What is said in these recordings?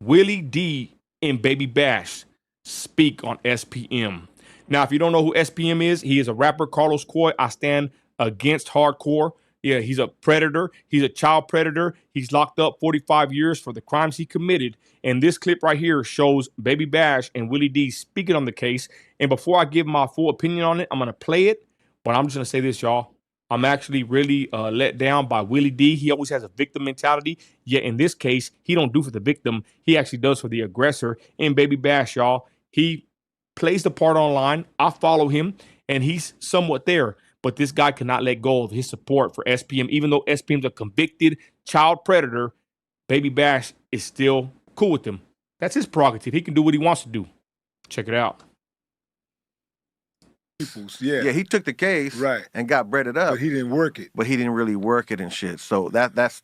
Willie D and Baby Bash speak on SPM. Now, if you don't know who SPM is, he is a rapper, Carlos Coy. I stand against hardcore. Yeah, he's a predator. He's a child predator. He's locked up 45 years for the crimes he committed. And this clip right here shows Baby Bash and Willie D speaking on the case. And before I give my full opinion on it, I'm going to play it. But I'm just going to say this, y'all. I'm actually really let down by Willie D. He always has a victim mentality. Yet in this case, he don't do for the victim. He actually does for the aggressor. And Baby Bash, y'all, he plays the part online. I follow him, and he's somewhat there. But this guy cannot let go of his support for SPM. Even though SPM's a convicted child predator, Baby Bash is still cool with him. That's his prerogative. He can do what he wants to do. Check it out. Yeah, he took the case and got breaded up, but he didn't work it. But he didn't really work it and shit. So that's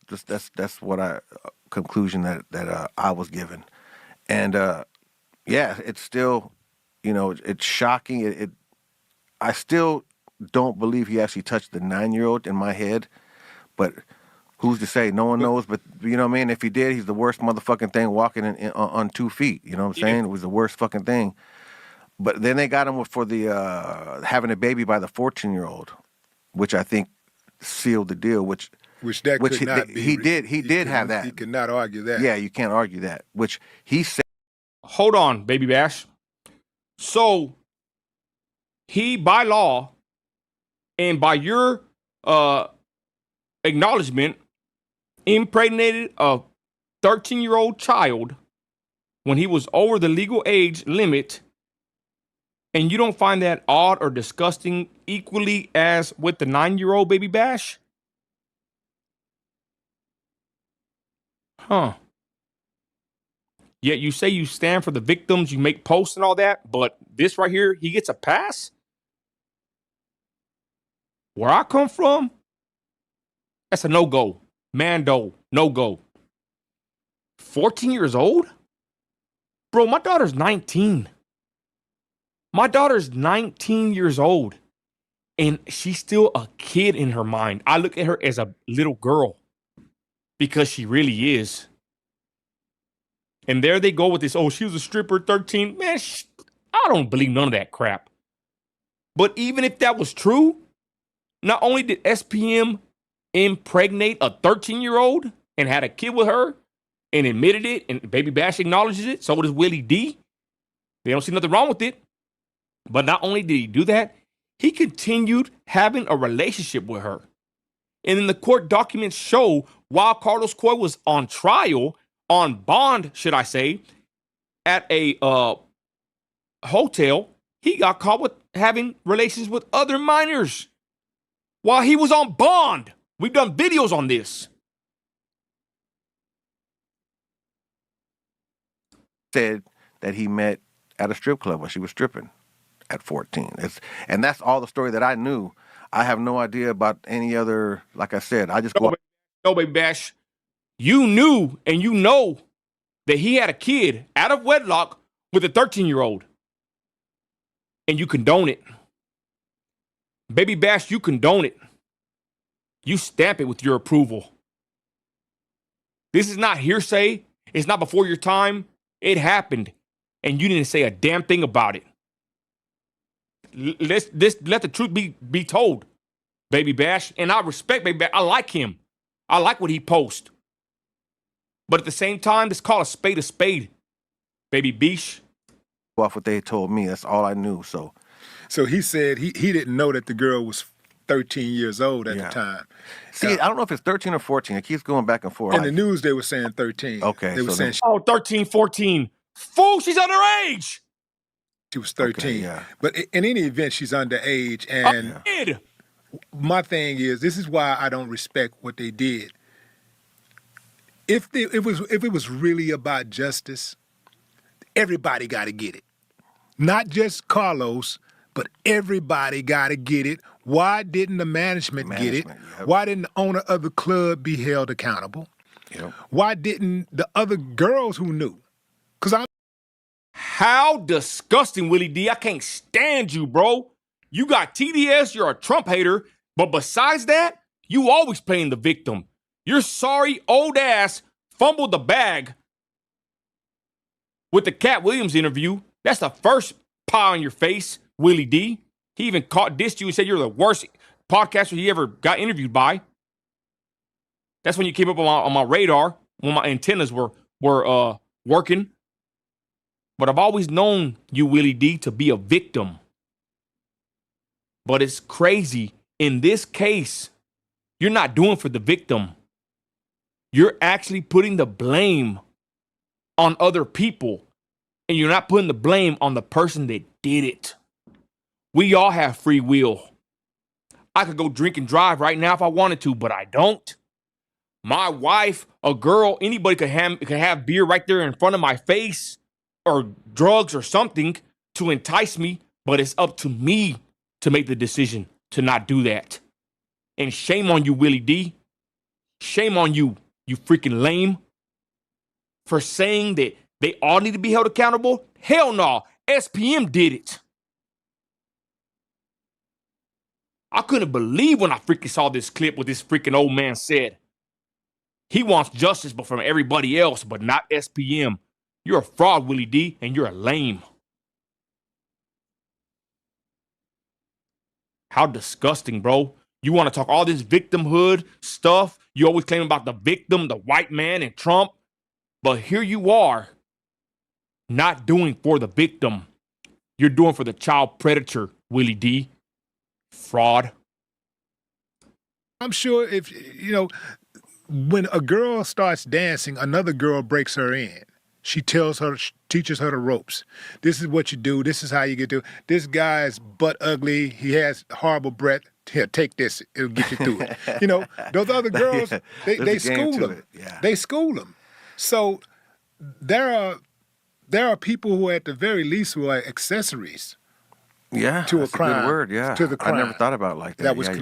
what I conclusion that I was given, and yeah, it's still, you know, it's shocking. I still don't believe he actually touched the 9-year-old in my head, but who's to say? No one knows. But you know what I mean? If he did, he's the worst motherfucking thing walking on 2 feet. You know what I'm saying? It was the worst fucking thing. But then they got him for the having a baby by the 14-year-old, which I think sealed the deal. Which could not be. He did have that. You cannot argue that. Yeah, you can't argue that. Which he said. Hold on, Baby Bash. So he, by law, and by your acknowledgement, impregnated a 13-year-old child when he was over the legal age limit. And you don't find that odd or disgusting equally as with the 9-year-old, Baby Bash? Huh. Yet you say you stand for the victims, you make posts and all that, but this right here, he gets a pass? Where I come from, that's a no-go. Mando, no-go. 14 years old? Bro, my daughter's 19. My daughter's 19 years old, and she's still a kid in her mind. I look at her as a little girl because she really is. And there they go with this, oh, she was a stripper, 13. Man, I don't believe none of that crap. But even if that was true, not only did SPM impregnate a 13-year-old and had a kid with her and admitted it, and Baby Bash acknowledges it, so does Willie D. They don't see nothing wrong with it. But not only did he do that, he continued having a relationship with her. And then the court documents show while Carlos Coy was on trial, on bond, should I say, at a hotel, he got caught with having relations with other minors while he was on bond. We've done videos on this. Said that he met at a strip club when she was stripping at 14. And that's all the story that I knew. I have no idea about any other, like I said, I just go. No, Baby Bash. You knew and you know that he had a kid out of wedlock with a 13-year-old. And you condone it. Baby Bash, you condone it. You stamp it with your approval. This is not hearsay. It's not before your time. It happened. And you didn't say a damn thing about it. Let the truth be told, Baby Bash. And I respect Baby Bash. I like him. I like what he posts. But at the same time, let's call a spade, Baby Beesh. Off what they told me, that's all I knew. So he said he didn't know that the girl was 13 years old at the time. See, I don't know if it's 13 or 14. It keeps going back and forth. In the news, they were saying 13. Okay. They were saying 13, 14. Fool, she's underage. She was 13. Okay, yeah. But in any event, she's underage. And my thing is, this is why I don't respect what they did. If it was really about justice, everybody got to get it. Not just Carlos, but everybody got to get it. Why didn't the management get it? Yep. Why didn't the owner of the club be held accountable? Yep. Why didn't the other girls who knew? How disgusting, Willie D. I can't stand you, bro. You got TDS, you're a Trump hater, but besides that, you always playing the victim. Your sorry old ass fumbled the bag with the Cat Williams interview, that's the first pie on your face, Willie D. He even dissed you and said you're the worst podcaster he ever got interviewed by. That's when you came up on my radar, when my antennas were working. But I've always known you, Willie D, to be a victim. But it's crazy. In this case, you're not doing for the victim. You're actually putting the blame on other people. And you're not putting the blame on the person that did it. We all have free will. I could go drink and drive right now if I wanted to, but I don't. My wife, a girl, anybody could have beer right there in front of my face or drugs or something to entice me, but it's up to me to make the decision to not do that. And shame on you, Willie D. Shame on you, you freaking lame, for saying that they all need to be held accountable. Hell no, SPM did it. I couldn't believe when I freaking saw this clip what this freaking old man said. He wants justice, but from everybody else, but not SPM. You're a fraud, Willie D, and you're a lame. How disgusting, bro. You want to talk all this victimhood stuff. You always claim about the victim, the white man, and Trump. But here you are, not doing for the victim. You're doing for the child predator, Willie D. Fraud. I'm sure if, when a girl starts dancing, another girl breaks her in. She teaches her the ropes. This is what you do. This is how you get to. This guy's butt ugly. He has horrible breath. Here, take this. It'll get you through it. Those other girls, they school them. Yeah. They school them. So there are people who, at the very least, who are accessories. Yeah, to that's a crime. A good word. Yeah, to the crime. I never thought about it like that. That was. Yeah,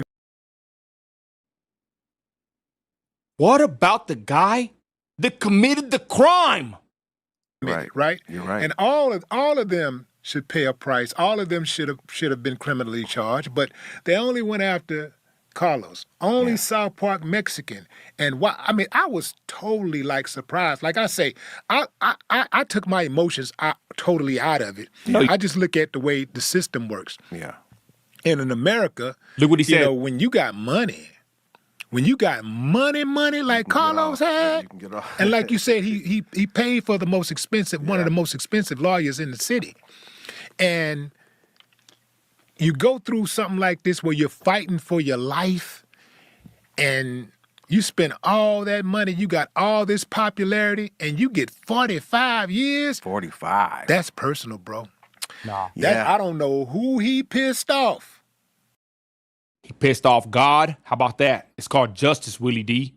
What about the guy that committed the crime? Right. You're right. And all of them should pay a price. All of them should have been criminally charged, but they only went after Carlos, only South Park Mexican. And I was totally surprised. Like I say, I took my emotions totally out of it. No, I just look at the way the system works. Yeah. And in America, look what he said. When you got money like Carlos had, and like you said, he paid for the most expensive, one of the most expensive lawyers in the city. And you go through something like this where you're fighting for your life and you spend all that money, you got all this popularity, and you get 45 years. 45. That's personal, bro. Nah. I don't know who he pissed off. He pissed off God. How about that? It's called justice, Willie D.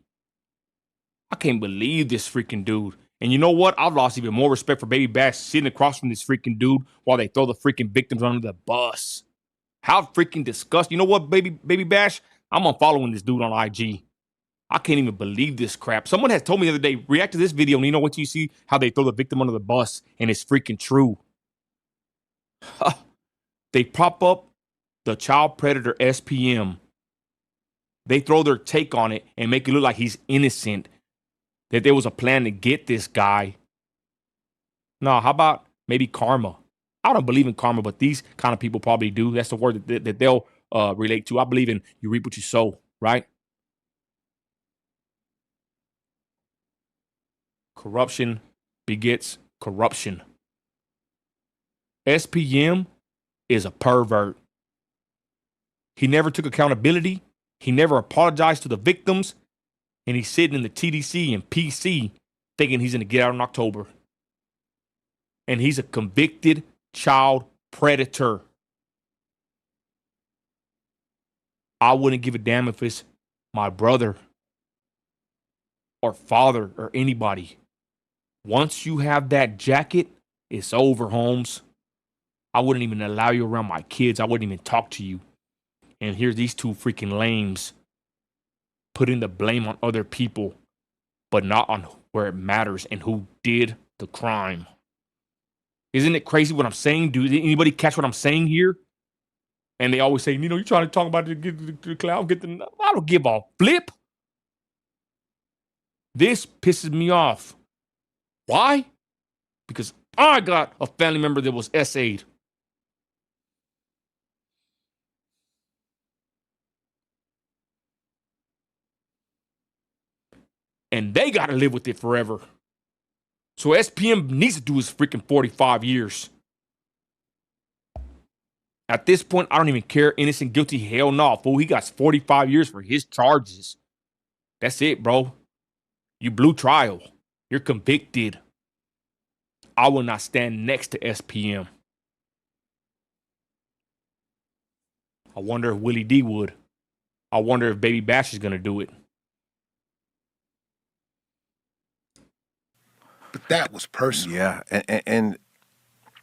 I can't believe this freaking dude. And you know what? I've lost even more respect for Baby Bash sitting across from this freaking dude while they throw the freaking victims under the bus. How freaking disgusting. You know what, Baby Bash? I'm unfollowing this dude on IG. I can't even believe this crap. Someone has told me the other day, react to this video, and you know what you see? How they throw the victim under the bus, and it's freaking true. They prop up the child predator SPM. They throw their take on it and make it look like he's innocent, that there was a plan to get this guy. No, how about maybe karma? I don't believe in karma, but these kind of people probably do. That's the word that they'll relate to. I believe in you reap what you sow, right? Corruption begets corruption. SPM is a pervert. He never took accountability. He never apologized to the victims. And he's sitting in the TDC and PC thinking he's going to get out in October. And he's a convicted child predator. I wouldn't give a damn if it's my brother or father or anybody. Once you have that jacket, it's over, Holmes. I wouldn't even allow you around my kids. I wouldn't even talk to you. And here's these two freaking lames putting the blame on other people, but not on where it matters and who did the crime. Isn't it crazy what I'm saying? Do anybody catch what I'm saying here? And they always say, you're trying to talk about the cloud, I don't give a flip. This pisses me off. Why? Because I got a family member that was SA'd. And they got to live with it forever. So SPM needs to do his freaking 45 years. At this point, I don't even care. Innocent, guilty, hell no. Fool, he got 45 years for his charges. That's it, bro. You blew trial. You're convicted. I will not stand next to SPM. I wonder if Willie D would. I wonder if Baby Bash is going to do it. But that was personal. Yeah, and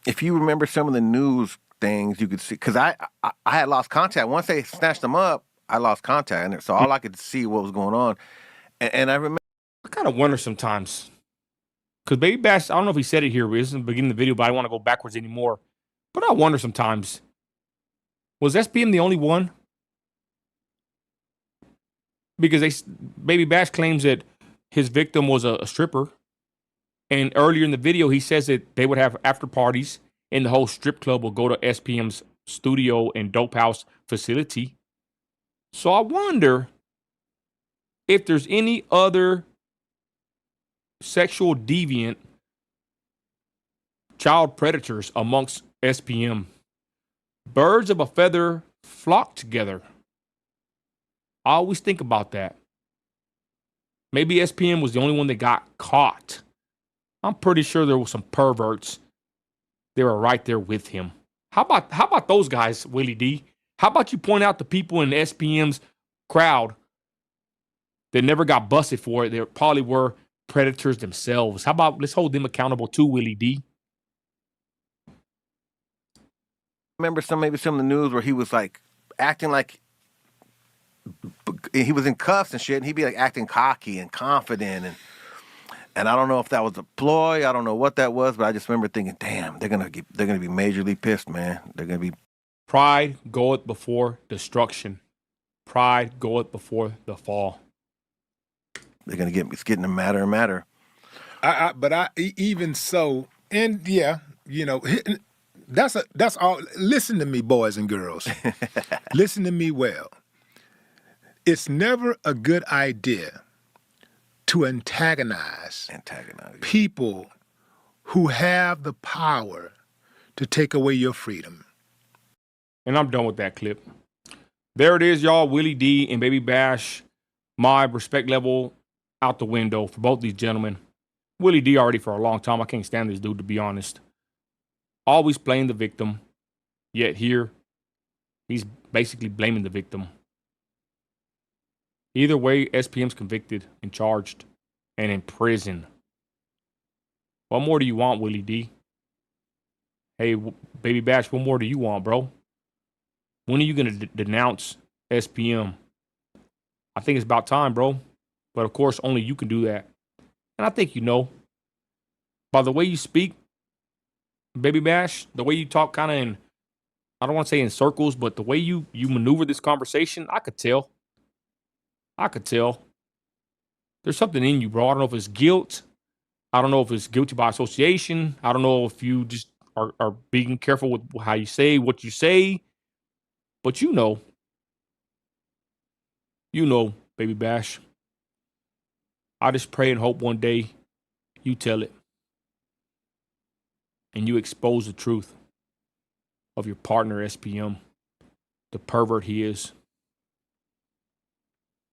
if you remember some of the news things, you could see, because I had lost contact. Once they snatched them up, I lost contact, and so all I could see what was going on. And I remember. I kind of wonder sometimes, because Baby Bash, I don't know if he said it here, this is the beginning of the video, but I don't want to go backwards anymore. But I wonder sometimes, was SPM the only one? Because Baby Bash claims that his victim was a stripper. And earlier in the video, he says that they would have after parties and the whole strip club will go to SPM's studio and dope house facility. So I wonder if there's any other sexual deviant child predators amongst SPM. Birds of a feather flock together. I always think about that. Maybe SPM was the only one that got caught. I'm pretty sure there were some perverts. They were right there with him. How about those guys, Willie D? How about you point out the people in SPM's crowd that never got busted for it? They probably were predators themselves. How about let's hold them accountable too, Willie D? Remember maybe some of the news where he was like acting like he was in cuffs and shit, and he'd be like acting cocky and confident, and I don't know if that was a ploy. I don't know what that was, but I just remember thinking, damn, they're gonna be majorly pissed, man. They're gonna be. Pride goeth before destruction. Pride goeth before the fall. They're gonna it's getting madder and madder. But even so, and yeah, you know, that's all. Listen to me, boys and girls. Listen to me well. It's never a good idea to antagonize people who have the power to take away your freedom. And I'm done with that clip. There it is, y'all. Willie D and Baby Bash. My respect level out the window for both these gentlemen. Willie D already for a long time. I can't stand this dude, to be honest. Always playing the victim. Yet here, he's basically blaming the victim. Either way, SPM's convicted and charged and in prison. What more do you want, Willie D? Hey, Baby Bash, what more do you want, bro? When are you going to denounce SPM? I think it's about time, bro. But of course, only you can do that. And I think you know. By the way you speak, Baby Bash, the way you talk kind of in, I don't want to say in circles, but the way you maneuver this conversation, I could tell. There's something in you, bro. I don't know if it's guilt. I don't know if it's guilty by association. I don't know if you just are being careful with how you say what you say. But you know, Baby Bash. I just pray and hope one day you tell it. And you expose the truth of your partner, SPM, the pervert he is.